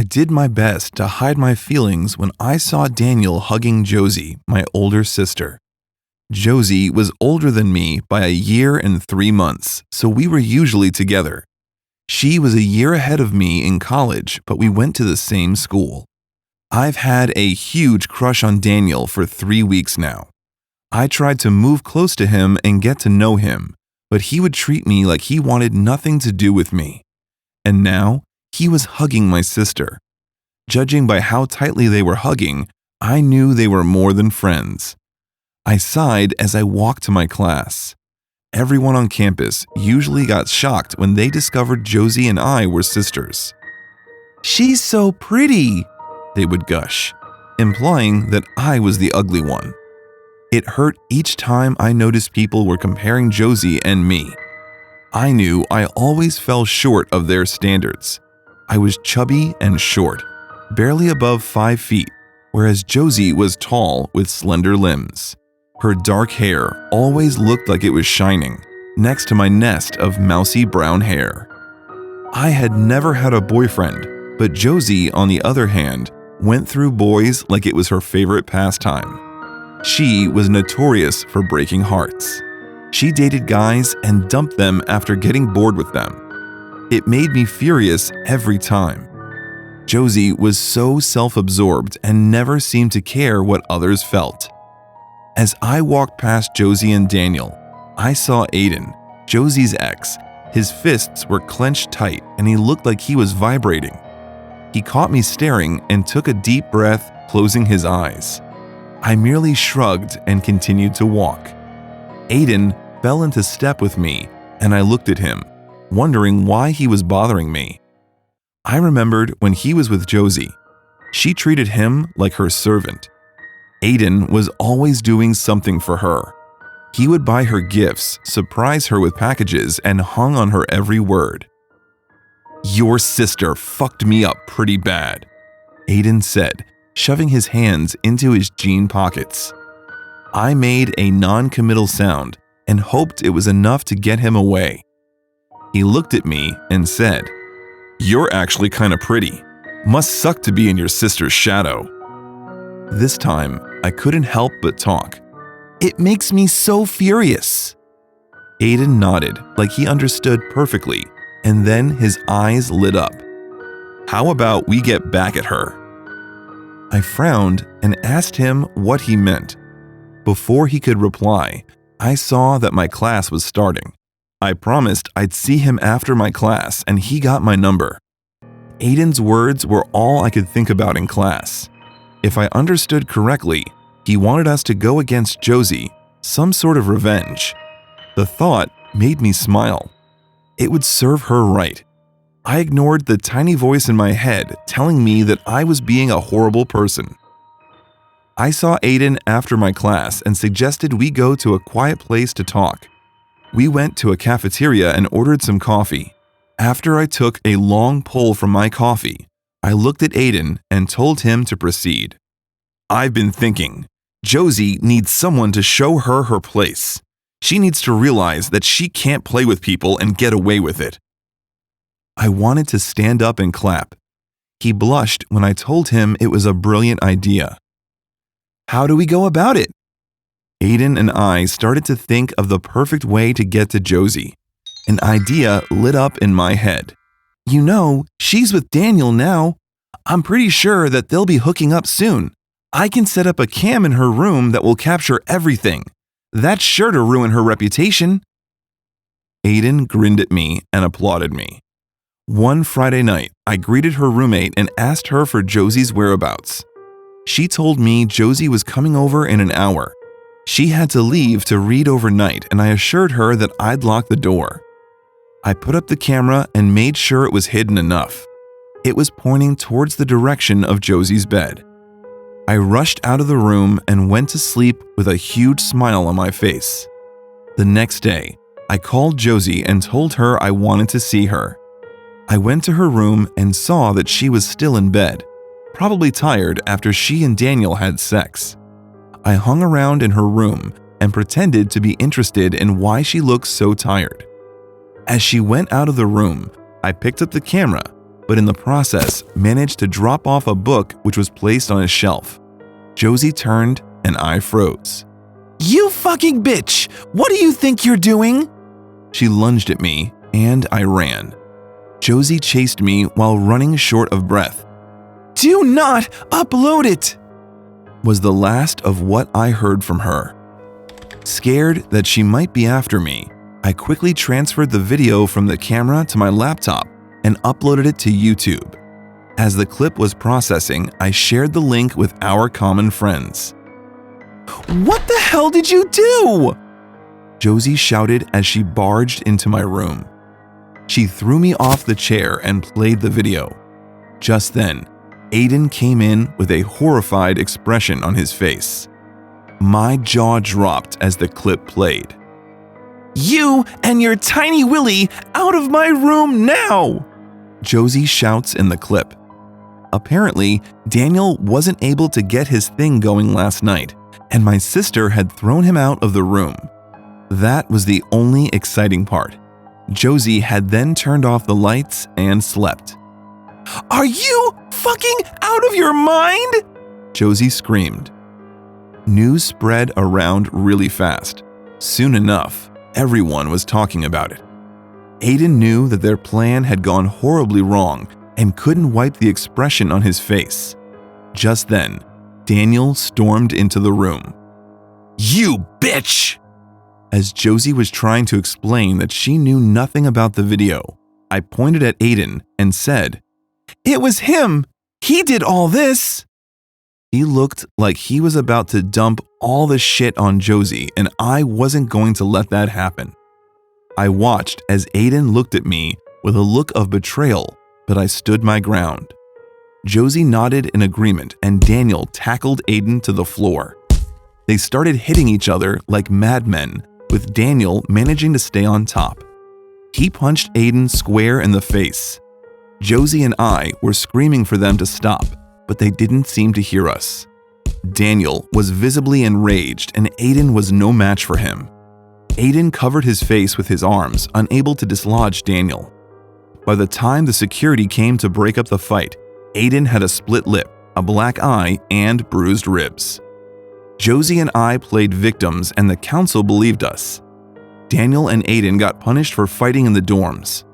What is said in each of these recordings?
I did my best to hide my feelings when I saw Daniel hugging Josie, my older sister. Josie was older than me by a year and 3 months, so we were usually together. She was a year ahead of me in college, but we went to the same school. I've had a huge crush on Daniel for 3 weeks now. I tried to move close to him and get to know him, but he would treat me like he wanted nothing to do with me. And now, he was hugging my sister. Judging by how tightly they were hugging, I knew they were more than friends. I sighed as I walked to my class. Everyone on campus usually got shocked when they discovered Josie and I were sisters. "She's so pretty," they would gush, implying that I was the ugly one. It hurt each time I noticed people were comparing Josie and me. I knew I always fell short of their standards. I was chubby and short, barely above 5 feet, whereas Josie was tall with slender limbs. Her dark hair always looked like it was shining, next to my nest of mousy brown hair. I had never had a boyfriend, but Josie, on the other hand, went through boys like it was her favorite pastime. She was notorious for breaking hearts. She dated guys and dumped them after getting bored with them. It made me furious every time. Josie was so self-absorbed and never seemed to care what others felt. As I walked past Josie and Daniel, I saw Aiden, Josie's ex. His fists were clenched tight and he looked like he was vibrating. He caught me staring and took a deep breath, closing his eyes. I merely shrugged and continued to walk. Aiden fell into step with me and I looked at him, wondering why he was bothering me. I remembered when he was with Josie. She treated him like her servant. Aiden was always doing something for her. He would buy her gifts, surprise her with packages, and hung on her every word. "Your sister fucked me up pretty bad," Aiden said, shoving his hands into his jean pockets. I made a non-committal sound and hoped it was enough to get him away. He looked at me and said, "You're actually kind of pretty. Must suck to be in your sister's shadow." This time, I couldn't help but talk. "It makes me so furious." Aiden nodded like he understood perfectly, and then his eyes lit up. "How about we get back at her?" I frowned and asked him what he meant. Before he could reply, I saw that my class was starting. I promised I'd see him after my class, and he got my number. Aiden's words were all I could think about in class. If I understood correctly, he wanted us to go against Josie, some sort of revenge. The thought made me smile. It would serve her right. I ignored the tiny voice in my head telling me that I was being a horrible person. I saw Aiden after my class and suggested we go to a quiet place to talk. We went to a cafeteria and ordered some coffee. After I took a long pull from my coffee, I looked at Aiden and told him to proceed. "I've been thinking. Josie needs someone to show her her place. She needs to realize that she can't play with people and get away with it." I wanted to stand up and clap. He blushed when I told him it was a brilliant idea. "How do we go about it?" Aiden and I started to think of the perfect way to get to Josie. An idea lit up in my head. "You know, she's with Daniel now. I'm pretty sure that they'll be hooking up soon. I can set up a cam in her room that will capture everything. That's sure to ruin her reputation." Aiden grinned at me and applauded me. One Friday night, I greeted her roommate and asked her for Josie's whereabouts. She told me Josie was coming over in an hour. She had to leave to read overnight, and I assured her that I'd lock the door. I put up the camera and made sure it was hidden enough. It was pointing towards the direction of Josie's bed. I rushed out of the room and went to sleep with a huge smile on my face. The next day, I called Josie and told her I wanted to see her. I went to her room and saw that she was still in bed, probably tired after she and Daniel had sex. I hung around in her room and pretended to be interested in why she looked so tired. As she went out of the room, I picked up the camera, but in the process managed to drop off a book which was placed on his shelf. Josie turned and I froze. "You fucking bitch! What do you think you're doing?" She lunged at me and I ran. Josie chased me while running short of breath. "Do not upload it!" was the last of what I heard from her. Scared that she might be after me, I quickly transferred the video from the camera to my laptop and uploaded it to YouTube. As the clip was processing, I shared the link with our common friends. "What the hell did you do?" Josie shouted as she barged into my room. She threw me off the chair and played the video. Just then, Aiden came in with a horrified expression on his face. My jaw dropped as the clip played. "You and your tiny Willie out of my room now!" Josie shouts in the clip. Apparently, Daniel wasn't able to get his thing going last night, and my sister had thrown him out of the room. That was the only exciting part. Josie had then turned off the lights and slept. "Are you fucking out of your mind?" Josie screamed. News spread around really fast. Soon enough, everyone was talking about it. Aiden knew that their plan had gone horribly wrong and couldn't wipe the expression on his face. Just then, Daniel stormed into the room. "You bitch!" As Josie was trying to explain that she knew nothing about the video, I pointed at Aiden and said, "It was him! He did all this!" He looked like he was about to dump all the shit on Josie, and I wasn't going to let that happen. I watched as Aiden looked at me with a look of betrayal, but I stood my ground. Josie nodded in agreement and Daniel tackled Aiden to the floor. They started hitting each other like madmen, with Daniel managing to stay on top. He punched Aiden square in the face. Josie and I were screaming for them to stop, but they didn't seem to hear us. Daniel was visibly enraged and Aiden was no match for him. Aiden covered his face with his arms, unable to dislodge Daniel. By the time the security came to break up the fight, Aiden had a split lip, a black eye, and bruised ribs. Josie and I played victims and the council believed us. Daniel and Aiden got punished for fighting in the dorms.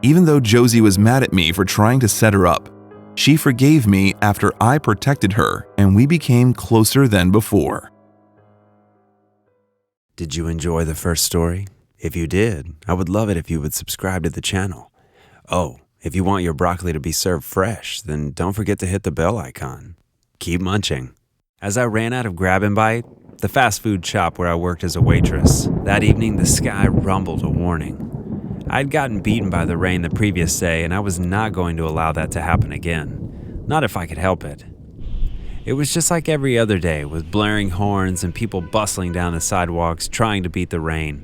Even though Josie was mad at me for trying to set her up, she forgave me after I protected her and we became closer than before. Did you enjoy the first story? If you did, I would love it if you would subscribe to the channel. Oh, if you want your broccoli to be served fresh, then don't forget to hit the bell icon. Keep munching. As I ran out of Grab and Bite, the fast food shop where I worked as a waitress, that evening the sky rumbled a warning. I'd gotten beaten by the rain the previous day and I was not going to allow that to happen again. Not if I could help it. It was just like every other day with blaring horns and people bustling down the sidewalks trying to beat the rain.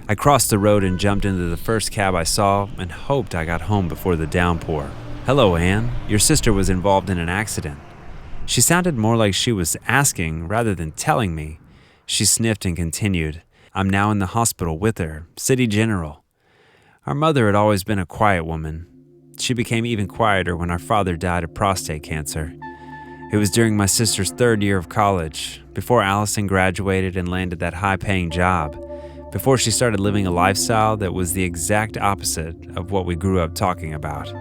I crossed the road and jumped into the first cab I saw and hoped I got home before the downpour. "Hello, Anne. Your sister was involved in an accident." She sounded more like she was asking rather than telling me. She sniffed and continued, "I'm now in the hospital with her, City General." Our mother had always been a quiet woman. She became even quieter when our father died of prostate cancer. It was during my sister's third year of college, before Allison graduated and landed that high-paying job, before she started living a lifestyle that was the exact opposite of what we grew up talking about.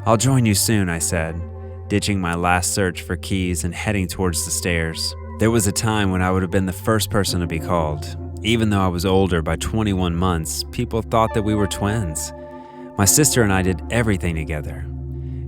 "I'll join you soon," I said, ditching my last search for keys and heading towards the stairs. There was a time when I would have been the first person to be called. Even though I was older by 21 months, people thought that we were twins. My sister and I did everything together.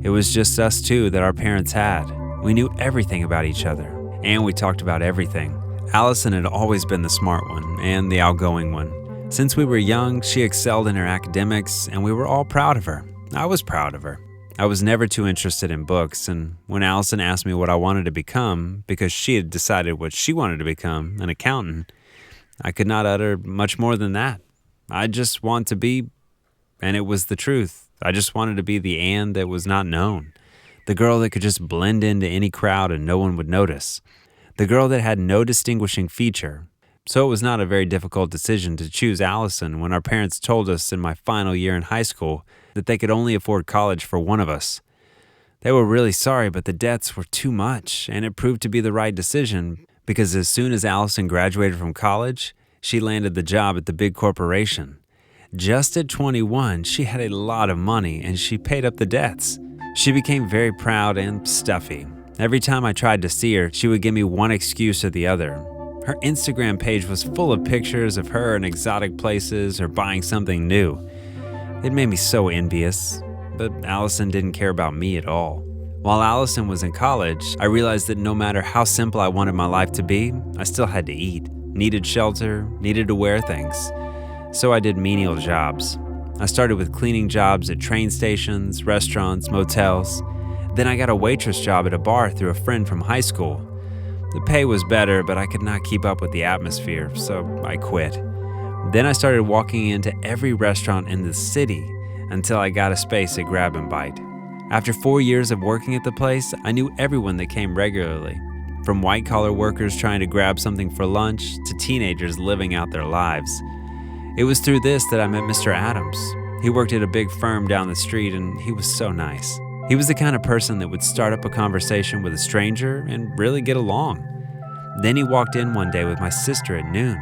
It was just us two that our parents had. We knew everything about each other, and we talked about everything. Allison had always been the smart one and the outgoing one. Since we were young, she excelled in her academics, and we were all proud of her. I was proud of her. I was never too interested in books, and when Allison asked me what I wanted to become, because she had decided what she wanted to become, an accountant, I could not utter much more than that. I just want to be, and it was the truth, I just wanted to be the Anne that was not known. The girl that could just blend into any crowd and no one would notice. The girl that had no distinguishing feature, so it was not a very difficult decision to choose Allison when our parents told us in my final year in high school that they could only afford college for one of us. They were really sorry, but the debts were too much, and it proved to be the right decision because as soon as Allison graduated from college, she landed the job at the big corporation. Just at 21, she had a lot of money and she paid up the debts. She became very proud and stuffy. Every time I tried to see her, she would give me one excuse or the other. Her Instagram page was full of pictures of her in exotic places or buying something new. It made me so envious. But Allison didn't care about me at all. While Allison was in college, I realized that no matter how simple I wanted my life to be, I still had to eat, needed shelter, needed to wear things. So I did menial jobs. I started with cleaning jobs at train stations, restaurants, motels. Then I got a waitress job at a bar through a friend from high school. The pay was better, but I could not keep up with the atmosphere, so I quit. Then I started walking into every restaurant in the city until I got a space at Grab and Bite. After 4 years of working at the place, I knew everyone that came regularly, from white-collar workers trying to grab something for lunch to teenagers living out their lives. It was through this that I met Mr. Adams. He worked at a big firm down the street, and he was so nice. He was the kind of person that would start up a conversation with a stranger and really get along. Then he walked in one day with my sister at noon.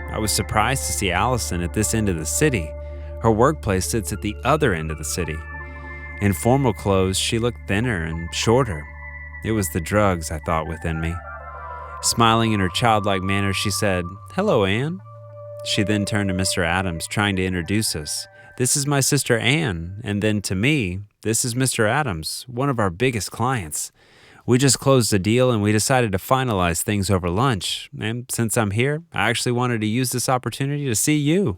I was surprised to see Allison at this end of the city. Her workplace sits at the other end of the city. In formal clothes, she looked thinner and shorter. It was the drugs, I thought within me. Smiling in her childlike manner, she said, "Hello, Anne." She then turned to Mr. Adams, trying to introduce us. "This is my sister Anne," and then to me, "This is Mr. Adams, one of our biggest clients. We just closed a deal and we decided to finalize things over lunch. And since I'm here, I actually wanted to use this opportunity to see you."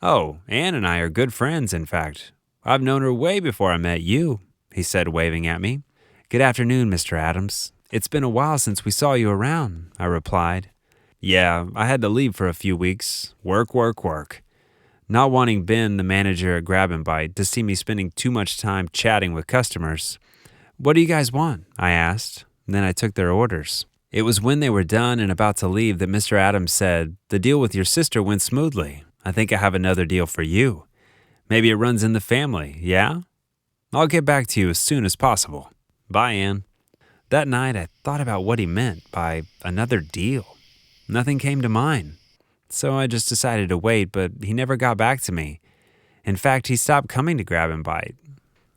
"Oh, Anne and I are good friends, in fact. I've known her way before I met you," he said, waving at me. "Good afternoon, Mr. Adams. It's been a while since we saw you around," I replied. "Yeah, I had to leave for a few weeks. Work. Not wanting Ben, the manager at Grab and Bite, to see me spending too much time chatting with customers. "What do you guys want?" I asked. Then I took their orders. It was when they were done and about to leave that Mr. Adams said, "The deal with your sister went smoothly. I think I have another deal for you. Maybe it runs in the family, yeah? I'll get back to you as soon as possible. Bye, Anne." That night, I thought about what he meant by another deal. Nothing came to mind. So I just decided to wait, but he never got back to me. In fact, he stopped coming to Grab and Bite.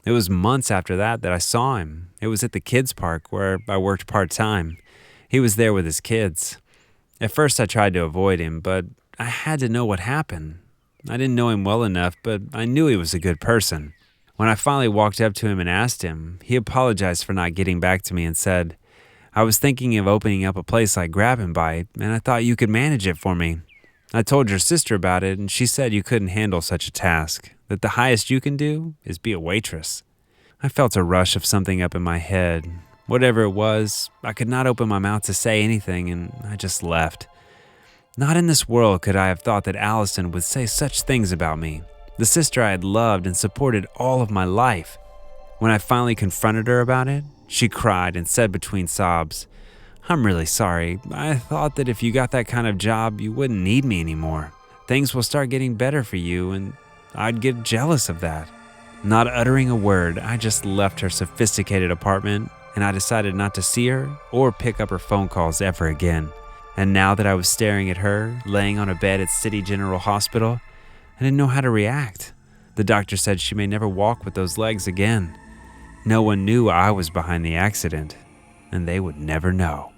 It was months after that I saw him. It was at the kids' park where I worked part-time. He was there with his kids. At first, I tried to avoid him, but I had to know what happened. I didn't know him well enough, but I knew he was a good person. When I finally walked up to him and asked him, he apologized for not getting back to me and said, "I was thinking of opening up a place like Grab and Bite, and I thought you could manage it for me. I told your sister about it, and she said you couldn't handle such a task, that the highest you can do is be a waitress." I felt a rush of something up in my head. Whatever it was, I could not open my mouth to say anything, and I just left. Not in this world could I have thought that Allison would say such things about me, the sister I had loved and supported all of my life. When I finally confronted her about it, she cried and said between sobs, "I'm really sorry. I thought that if you got that kind of job, you wouldn't need me anymore. Things will start getting better for you, and I'd get jealous of that." Not uttering a word, I just left her sophisticated apartment, and I decided not to see her or pick up her phone calls ever again. And now that I was staring at her, laying on a bed at City General Hospital, I didn't know how to react. The doctor said she may never walk with those legs again. No one knew I was behind the accident, and they would never know.